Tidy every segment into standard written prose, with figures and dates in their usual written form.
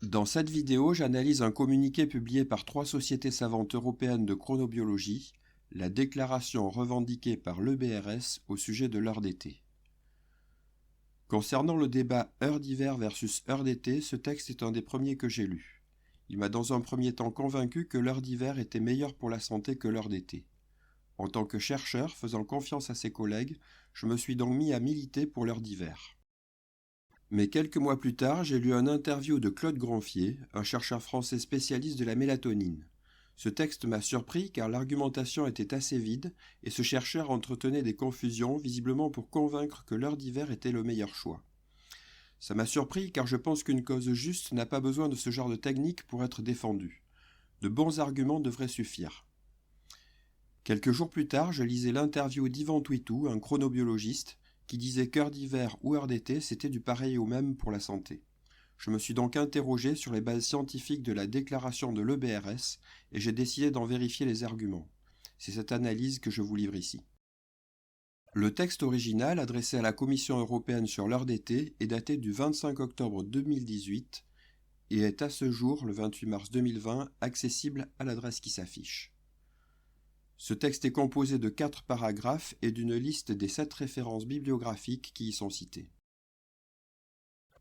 Dans cette vidéo, j'analyse un communiqué publié par 3 sociétés savantes européennes de chronobiologie, la déclaration revendiquée par l'EBRS au sujet de l'heure d'été. Concernant le débat heure d'hiver versus heure d'été, ce texte est un des premiers que j'ai lu. Il m'a dans un premier temps convaincu que l'heure d'hiver était meilleure pour la santé que l'heure d'été. En tant que chercheur, faisant confiance à ses collègues, je me suis donc mis à militer pour l'heure d'hiver. Mais quelques mois plus tard, j'ai lu un interview de Claude Gronfier, un chercheur français spécialiste de la mélatonine. Ce texte m'a surpris car l'argumentation était assez vide et ce chercheur entretenait des confusions, visiblement pour convaincre que l'heure d'hiver était le meilleur choix. Ça m'a surpris car je pense qu'une cause juste n'a pas besoin de ce genre de technique pour être défendue. De bons arguments devraient suffire. Quelques jours plus tard, je lisais l'interview d'Yvan Twitou, un chronobiologiste, qui disait qu'heure d'hiver ou heure d'été, c'était du pareil au même pour la santé. Je me suis donc interrogé sur les bases scientifiques de la déclaration de l'EBRS et j'ai décidé d'en vérifier les arguments. C'est cette analyse que je vous livre ici. Le texte original adressé à la Commission européenne sur l'heure d'été est daté du 25 octobre 2018 et est à ce jour, le 28 mars 2020, accessible à l'adresse qui s'affiche. Ce texte est composé de 4 paragraphes et d'une liste des 7 références bibliographiques qui y sont citées.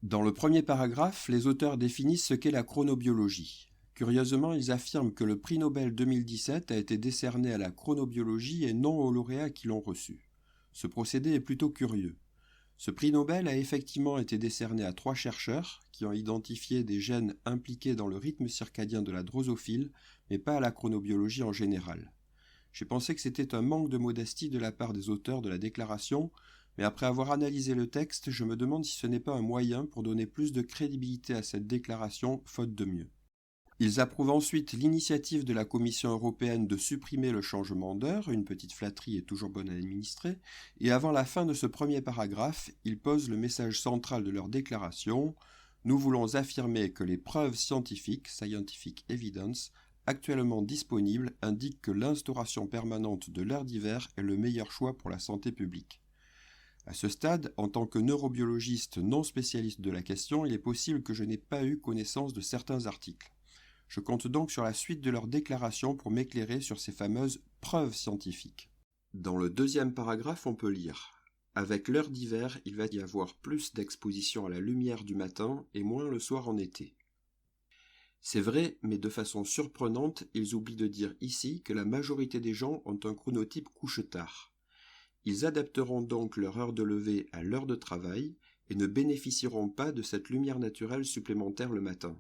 Dans le premier paragraphe, les auteurs définissent ce qu'est la chronobiologie. Curieusement, ils affirment que le prix Nobel 2017 a été décerné à la chronobiologie et non aux lauréats qui l'ont reçu. Ce procédé est plutôt curieux. Ce prix Nobel a effectivement été décerné à 3 chercheurs qui ont identifié des gènes impliqués dans le rythme circadien de la drosophile, mais pas à la chronobiologie en général. J'ai pensé que c'était un manque de modestie de la part des auteurs de la déclaration, mais après avoir analysé le texte, je me demande si ce n'est pas un moyen pour donner plus de crédibilité à cette déclaration, faute de mieux. Ils approuvent ensuite l'initiative de la Commission européenne de supprimer le changement d'heure, une petite flatterie est toujours bonne à administrer, et avant la fin de ce premier paragraphe, ils posent le message central de leur déclaration « Nous voulons affirmer que les preuves scientifiques, scientific evidence, actuellement disponibles indiquent que l'instauration permanente de l'heure d'hiver est le meilleur choix pour la santé publique. » À ce stade, en tant que neurobiologiste non spécialiste de la question, il est possible que je n'ai pas eu connaissance de certains articles. Je compte donc sur la suite de leur déclaration pour m'éclairer sur ces fameuses preuves scientifiques. Dans le deuxième paragraphe, on peut lire « Avec l'heure d'hiver, il va y avoir plus d'exposition à la lumière du matin et moins le soir en été. » C'est vrai, mais de façon surprenante, ils oublient de dire ici que la majorité des gens ont un chronotype couche-tard. Ils adapteront donc leur heure de lever à l'heure de travail et ne bénéficieront pas de cette lumière naturelle supplémentaire le matin.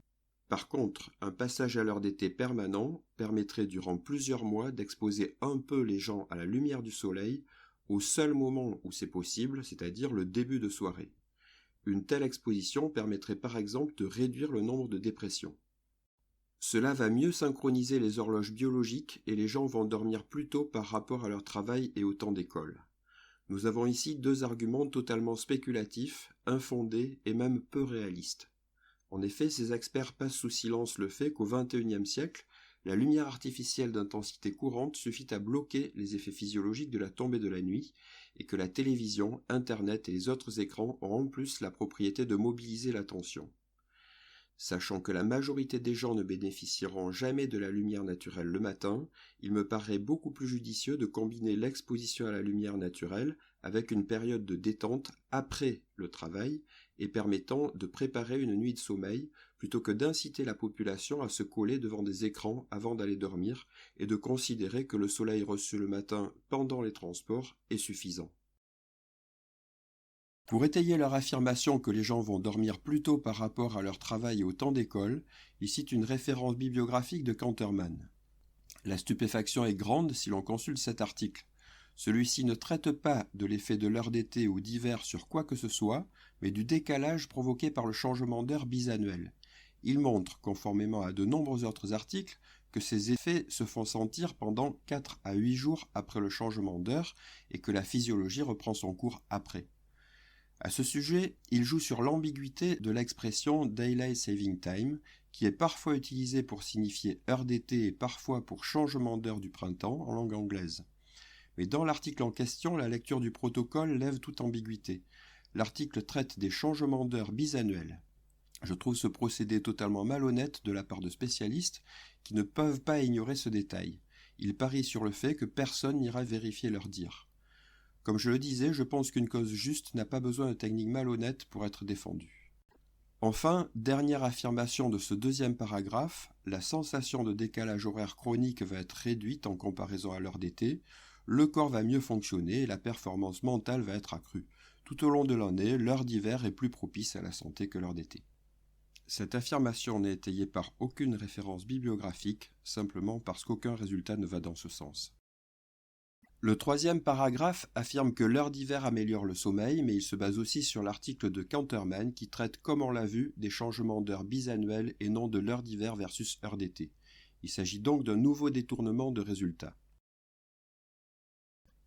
Par contre, un passage à l'heure d'été permanent permettrait durant plusieurs mois d'exposer un peu les gens à la lumière du soleil au seul moment où c'est possible, c'est-à-dire le début de soirée. Une telle exposition permettrait par exemple de réduire le nombre de dépressions. Cela va mieux synchroniser les horloges biologiques et les gens vont dormir plus tôt par rapport à leur travail et au temps d'école. Nous avons ici 2 arguments totalement spéculatifs, infondés et même peu réalistes. En effet, ces experts passent sous silence le fait qu'au XXIe siècle, la lumière artificielle d'intensité courante suffit à bloquer les effets physiologiques de la tombée de la nuit et que la télévision, Internet et les autres écrans ont en plus la propriété de mobiliser l'attention. Sachant que la majorité des gens ne bénéficieront jamais de la lumière naturelle le matin, il me paraît beaucoup plus judicieux de combiner l'exposition à la lumière naturelle avec une période de détente après le travail et permettant de préparer une nuit de sommeil plutôt que d'inciter la population à se coller devant des écrans avant d'aller dormir et de considérer que le soleil reçu le matin pendant les transports est suffisant. Pour étayer leur affirmation que les gens vont dormir plus tôt par rapport à leur travail et au temps d'école, ils citent une référence bibliographique de Canterman. La stupéfaction est grande si l'on consulte cet article. Celui-ci ne traite pas de l'effet de l'heure d'été ou d'hiver sur quoi que ce soit, mais du décalage provoqué par le changement d'heure bisannuel. Il montre, conformément à de nombreux autres articles, que ces effets se font sentir pendant 4 à 8 jours après le changement d'heure et que la physiologie reprend son cours après. À ce sujet, il joue sur l'ambiguïté de l'expression « Daylight Saving Time » qui est parfois utilisée pour signifier heure d'été et parfois pour changement d'heure du printemps en langue anglaise. Mais dans l'article en question, la lecture du protocole lève toute ambiguïté. L'article traite des changements d'heure bisannuels. Je trouve ce procédé totalement malhonnête de la part de spécialistes qui ne peuvent pas ignorer ce détail. Ils parient sur le fait que personne n'ira vérifier leurs dires. Comme je le disais, je pense qu'une cause juste n'a pas besoin de techniques malhonnêtes pour être défendue. Enfin, dernière affirmation de ce deuxième paragraphe, la sensation de décalage horaire chronique va être réduite en comparaison à l'heure d'été, le corps va mieux fonctionner et la performance mentale va être accrue. Tout au long de l'année, l'heure d'hiver est plus propice à la santé que l'heure d'été. Cette affirmation n'est étayée par aucune référence bibliographique, simplement parce qu'aucun résultat ne va dans ce sens. Le troisième paragraphe affirme que l'heure d'hiver améliore le sommeil, mais il se base aussi sur l'article de Canterman qui traite, comme on l'a vu, des changements d'heure bisannuels et non de l'heure d'hiver versus heure d'été. Il s'agit donc d'un nouveau détournement de résultats.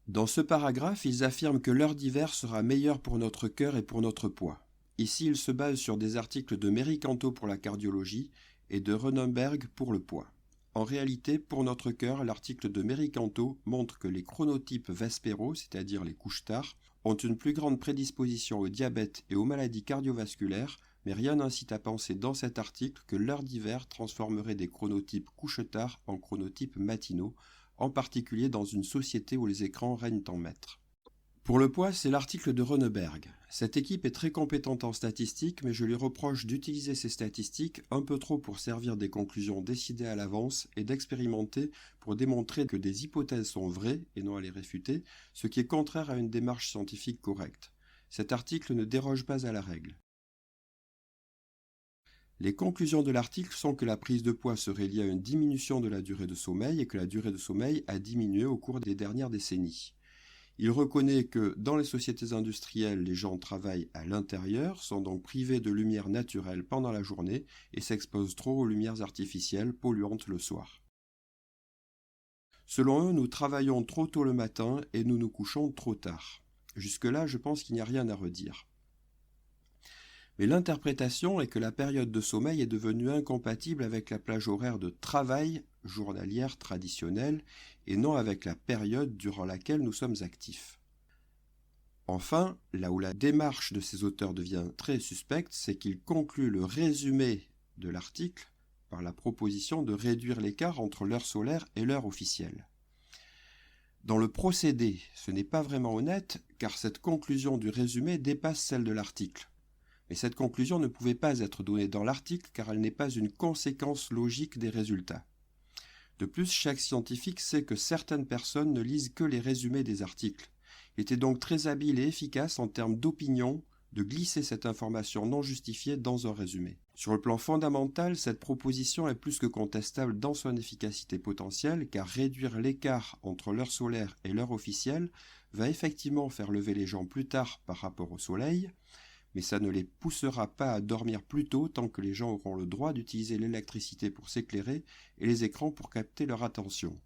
Dans ce paragraphe, ils affirment que l'heure d'hiver sera meilleure pour notre cœur et pour notre poids. Ici, ils se basent sur des articles de Mericanto pour la cardiologie et de Renenberg pour le poids. En réalité, pour notre cœur, l'article de Mericanto montre que les chronotypes Vespero, c'est-à-dire les couches-tard, ont une plus grande prédisposition au diabète et aux maladies cardiovasculaires, mais rien n'incite à penser dans cet article que l'heure d'hiver transformerait des chronotypes couches-tard en chronotypes matinaux, en particulier dans une société où les écrans règnent en maître. Pour le poids, c'est l'article de Renenberg. Cette équipe est très compétente en statistiques, mais je lui reproche d'utiliser ces statistiques un peu trop pour servir des conclusions décidées à l'avance et d'expérimenter pour démontrer que des hypothèses sont vraies et non à les réfuter, ce qui est contraire à une démarche scientifique correcte. Cet article ne déroge pas à la règle. Les conclusions de l'article sont que la prise de poids serait liée à une diminution de la durée de sommeil et que la durée de sommeil a diminué au cours des dernières décennies. Il reconnaît que dans les sociétés industrielles, les gens travaillent à l'intérieur, sont donc privés de lumière naturelle pendant la journée et s'exposent trop aux lumières artificielles polluantes le soir. Selon eux, nous travaillons trop tôt le matin et nous nous couchons trop tard. Jusque-là, je pense qu'il n'y a rien à redire. Mais l'interprétation est que la période de sommeil est devenue incompatible avec la plage horaire de travail journalière traditionnelle et non avec la période durant laquelle nous sommes actifs. Enfin, là où la démarche de ces auteurs devient très suspecte, c'est qu'ils concluent le résumé de l'article par la proposition de réduire l'écart entre l'heure solaire et l'heure officielle. Dans le procédé, ce n'est pas vraiment honnête, car cette conclusion du résumé dépasse celle de l'article. Mais cette conclusion ne pouvait pas être donnée dans l'article car elle n'est pas une conséquence logique des résultats. De plus, chaque scientifique sait que certaines personnes ne lisent que les résumés des articles. Il était donc très habile et efficace en termes d'opinion de glisser cette information non justifiée dans un résumé. Sur le plan fondamental, cette proposition est plus que contestable dans son efficacité potentielle car réduire l'écart entre l'heure solaire et l'heure officielle va effectivement faire lever les gens plus tard par rapport au soleil, mais ça ne les poussera pas à dormir plus tôt tant que les gens auront le droit d'utiliser l'électricité pour s'éclairer et les écrans pour capter leur attention.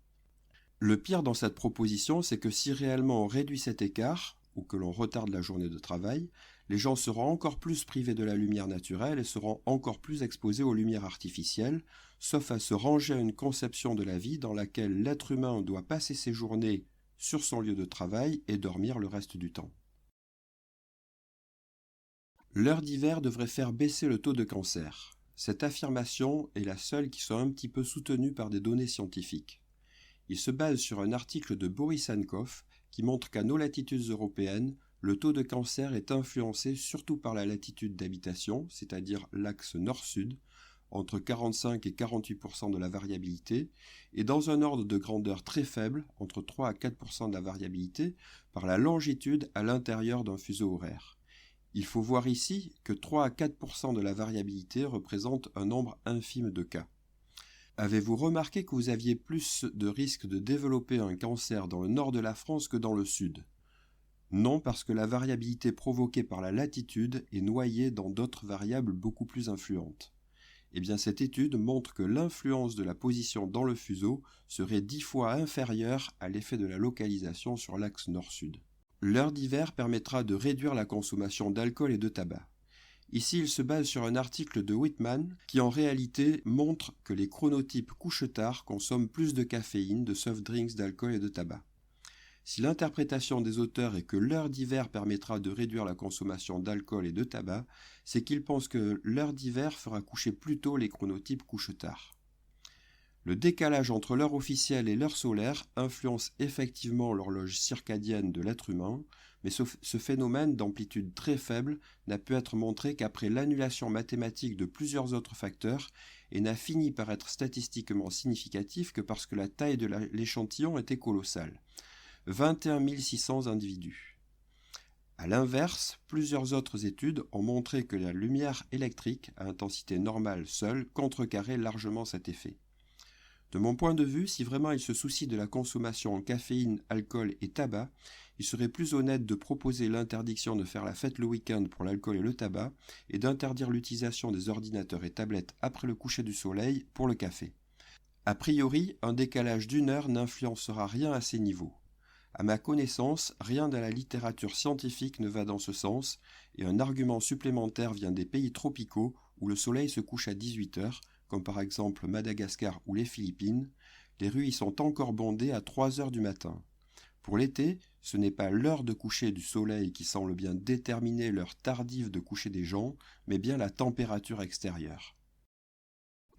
Le pire dans cette proposition, c'est que si réellement on réduit cet écart, ou que l'on retarde la journée de travail, les gens seront encore plus privés de la lumière naturelle et seront encore plus exposés aux lumières artificielles, sauf à se ranger à une conception de la vie dans laquelle l'être humain doit passer ses journées sur son lieu de travail et dormir le reste du temps. L'heure d'hiver devrait faire baisser le taux de cancer. Cette affirmation est la seule qui soit un petit peu soutenue par des données scientifiques. Il se base sur un article de Boris Hankov qui montre qu'à nos latitudes européennes, le taux de cancer est influencé surtout par la latitude d'habitation, c'est-à-dire l'axe nord-sud, entre 45 et 48% de la variabilité, et dans un ordre de grandeur très faible, entre 3 à 4% de la variabilité, par la longitude à l'intérieur d'un fuseau horaire. Il faut voir ici que 3 à 4% de la variabilité représente un nombre infime de cas. Avez-vous remarqué que vous aviez plus de risques de développer un cancer dans le nord de la France que dans le sud ? Non, parce que la variabilité provoquée par la latitude est noyée dans d'autres variables beaucoup plus influentes. Eh bien, cette étude montre que l'influence de la position dans le fuseau serait 10 fois inférieure à l'effet de la localisation sur l'axe nord-sud. L'heure d'hiver permettra de réduire la consommation d'alcool et de tabac. Ici, il se base sur un article de Whitman qui en réalité montre que les chronotypes couche-tard consomment plus de caféine, de soft drinks, d'alcool et de tabac. Si l'interprétation des auteurs est que l'heure d'hiver permettra de réduire la consommation d'alcool et de tabac, c'est qu'ils pensent que l'heure d'hiver fera coucher plus tôt les chronotypes couche-tard. Le décalage entre l'heure officielle et l'heure solaire influence effectivement l'horloge circadienne de l'être humain, mais ce phénomène d'amplitude très faible n'a pu être montré qu'après l'annulation mathématique de plusieurs autres facteurs et n'a fini par être statistiquement significatif que parce que la taille de l'échantillon était colossale. 21 600 individus. A l'inverse, plusieurs autres études ont montré que la lumière électrique à intensité normale seule contrecarrait largement cet effet. De mon point de vue, si vraiment il se soucie de la consommation en caféine, alcool et tabac, il serait plus honnête de proposer l'interdiction de faire la fête le week-end pour l'alcool et le tabac et d'interdire l'utilisation des ordinateurs et tablettes après le coucher du soleil pour le café. A priori, un décalage d'1 heure n'influencera rien à ces niveaux. À ma connaissance, rien dans la littérature scientifique ne va dans ce sens, et un argument supplémentaire vient des pays tropicaux où le soleil se couche à 18 heures, comme par exemple Madagascar ou les Philippines. Les rues y sont encore bondées à 3 heures du matin. Pour l'été, ce n'est pas l'heure de coucher du soleil qui semble bien déterminer l'heure tardive de coucher des gens, mais bien la température extérieure.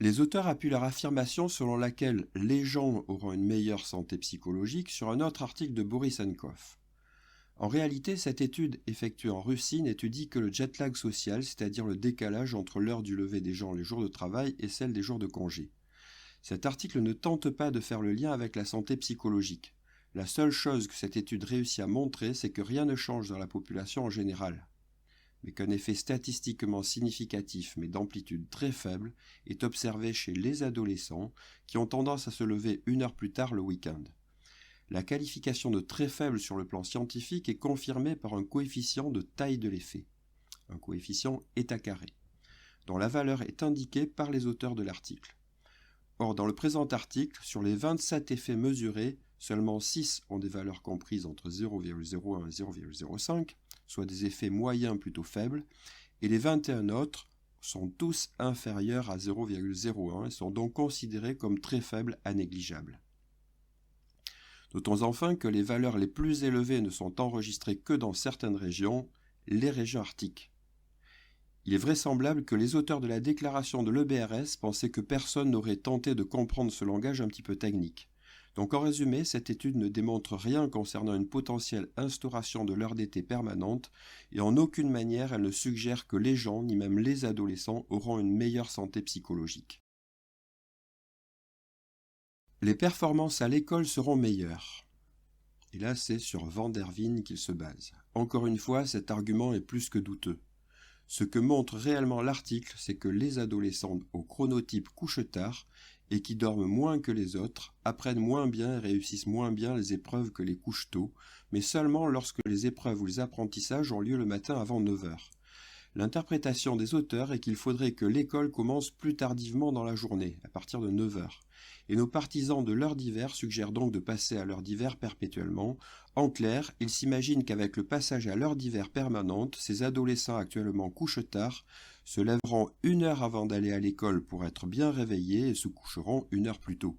Les auteurs appuient leur affirmation selon laquelle les gens auront une meilleure santé psychologique sur un autre article de Boris Enkoff. En réalité, cette étude effectuée en Russie n'étudie que le jet-lag social, c'est-à-dire le décalage entre l'heure du lever des gens les jours de travail et celle des jours de congé. Cet article ne tente pas de faire le lien avec la santé psychologique. La seule chose que cette étude réussit à montrer, c'est que rien ne change dans la population en général, mais qu'un effet statistiquement significatif, mais d'amplitude très faible, est observé chez les adolescents qui ont tendance à se lever 1 heure plus tard le week-end. La qualification de très faible sur le plan scientifique est confirmée par un coefficient de taille de l'effet, un coefficient état carré, dont la valeur est indiquée par les auteurs de l'article. Or, dans le présent article, sur les 27 effets mesurés, seulement 6 ont des valeurs comprises entre 0,01 et 0,05, soit des effets moyens plutôt faibles, et les 21 autres sont tous inférieurs à 0,01 et sont donc considérés comme très faibles à négligeables. Notons enfin que les valeurs les plus élevées ne sont enregistrées que dans certaines régions, les régions arctiques. Il est vraisemblable que les auteurs de la déclaration de l'EBRS pensaient que personne n'aurait tenté de comprendre ce langage un petit peu technique. Donc en résumé, cette étude ne démontre rien concernant une potentielle instauration de l'heure d'été permanente et en aucune manière elle ne suggère que les gens, ni même les adolescents, auront une meilleure santé psychologique. Les performances à l'école seront meilleures. Et là, c'est sur Van der Veen qu'il se base. Encore une fois, cet argument est plus que douteux. Ce que montre réellement l'article, c'est que les adolescents au chronotype couchent tard et qui dorment moins que les autres, apprennent moins bien et réussissent moins bien les épreuves que les couches tôt, mais seulement lorsque les épreuves ou les apprentissages ont lieu le matin avant 9 heures. L'interprétation des auteurs est qu'il faudrait que l'école commence plus tardivement dans la journée, à partir de 9 heures. Et nos partisans de l'heure d'hiver suggèrent donc de passer à l'heure d'hiver perpétuellement. En clair, ils s'imaginent qu'avec le passage à l'heure d'hiver permanente, ces adolescents actuellement couchent tard se lèveront 1 heure avant d'aller à l'école pour être bien réveillés et se coucheront 1 heure plus tôt.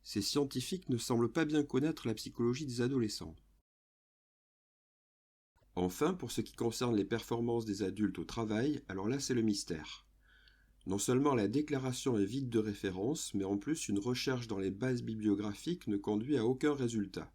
Ces scientifiques ne semblent pas bien connaître la psychologie des adolescents. Enfin, pour ce qui concerne les performances des adultes au travail, alors là c'est le mystère. Non seulement la déclaration est vide de référence, mais en plus une recherche dans les bases bibliographiques ne conduit à aucun résultat.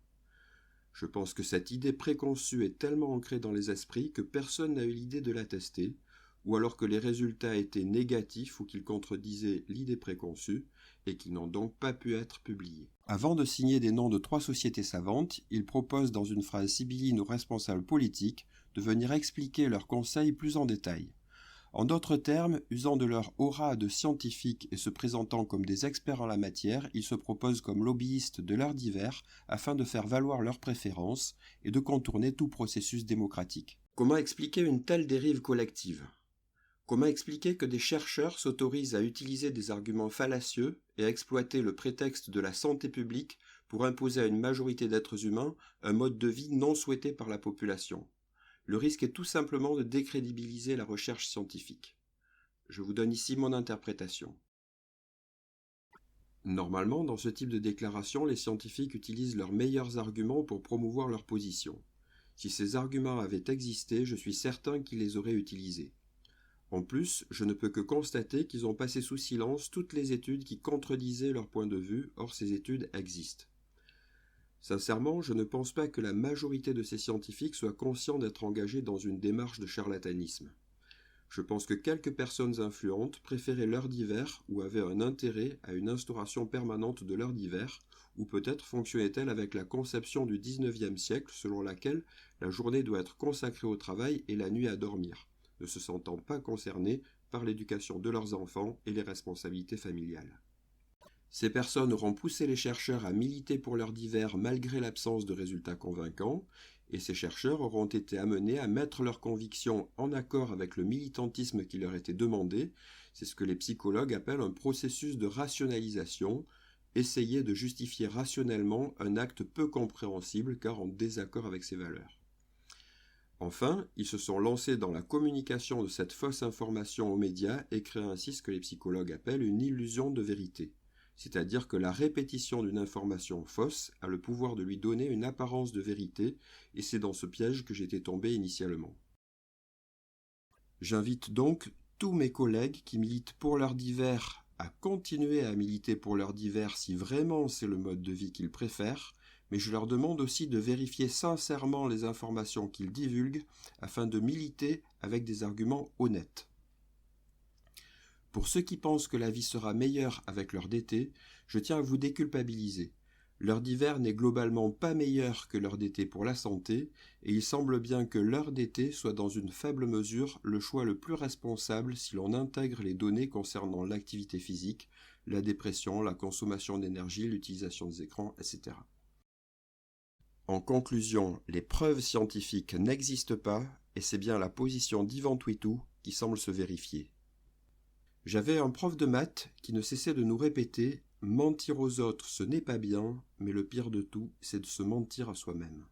Je pense que cette idée préconçue est tellement ancrée dans les esprits que personne n'a eu l'idée de la tester, ou alors que les résultats étaient négatifs ou qu'ils contredisaient l'idée préconçue, et qu'ils n'ont donc pas pu être publiés. Avant de signer des noms de 3 sociétés savantes, ils proposent dans une phrase sibylline aux responsables politiques de venir expliquer leurs conseils plus en détail. En d'autres termes, usant de leur aura de scientifiques et se présentant comme des experts en la matière, ils se proposent comme lobbyistes de l'heure d'hiver afin de faire valoir leurs préférences et de contourner tout processus démocratique. Comment expliquer une telle dérive collective ? Comment expliquer que des chercheurs s'autorisent à utiliser des arguments fallacieux et à exploiter le prétexte de la santé publique pour imposer à une majorité d'êtres humains un mode de vie non souhaité par la population ? Le risque est tout simplement de décrédibiliser la recherche scientifique. Je vous donne ici mon interprétation. Normalement, dans ce type de déclaration, les scientifiques utilisent leurs meilleurs arguments pour promouvoir leur position. Si ces arguments avaient existé, je suis certain qu'ils les auraient utilisés. En plus, je ne peux que constater qu'ils ont passé sous silence toutes les études qui contredisaient leur point de vue, or ces études existent. Sincèrement, je ne pense pas que la majorité de ces scientifiques soient conscients d'être engagés dans une démarche de charlatanisme. Je pense que quelques personnes influentes préféraient l'heure d'hiver ou avaient un intérêt à une instauration permanente de l'heure d'hiver, ou peut-être fonctionnait-elle avec la conception du XIXe siècle selon laquelle la journée doit être consacrée au travail et la nuit à dormir, ne se sentant pas concernés par l'éducation de leurs enfants et les responsabilités familiales. Ces personnes auront poussé les chercheurs à militer pour l'heure d'hiver malgré l'absence de résultats convaincants, et ces chercheurs auront été amenés à mettre leurs convictions en accord avec le militantisme qui leur était demandé. C'est ce que les psychologues appellent un processus de rationalisation, essayer de justifier rationnellement un acte peu compréhensible car en désaccord avec ses valeurs. Enfin, ils se sont lancés dans la communication de cette fausse information aux médias et créent ainsi ce que les psychologues appellent une illusion de vérité. C'est-à-dire que la répétition d'une information fausse a le pouvoir de lui donner une apparence de vérité, et c'est dans ce piège que j'étais tombé initialement. J'invite donc tous mes collègues qui militent pour l'heure d'hiver à continuer à militer pour l'heure d'hiver si vraiment c'est le mode de vie qu'ils préfèrent, mais je leur demande aussi de vérifier sincèrement les informations qu'ils divulguent afin de militer avec des arguments honnêtes. Pour ceux qui pensent que la vie sera meilleure avec l'heure d'été, je tiens à vous déculpabiliser. L'heure d'hiver n'est globalement pas meilleure que l'heure d'été pour la santé, et il semble bien que l'heure d'été soit dans une faible mesure le choix le plus responsable si l'on intègre les données concernant l'activité physique, la dépression, la consommation d'énergie, l'utilisation des écrans, etc. En conclusion, les preuves scientifiques n'existent pas, et c'est bien la position d'Ivan Twitou qui semble se vérifier. J'avais un prof de maths qui ne cessait de nous répéter « Mentir aux autres, ce n'est pas bien, mais le pire de tout, c'est de se mentir à soi-même ».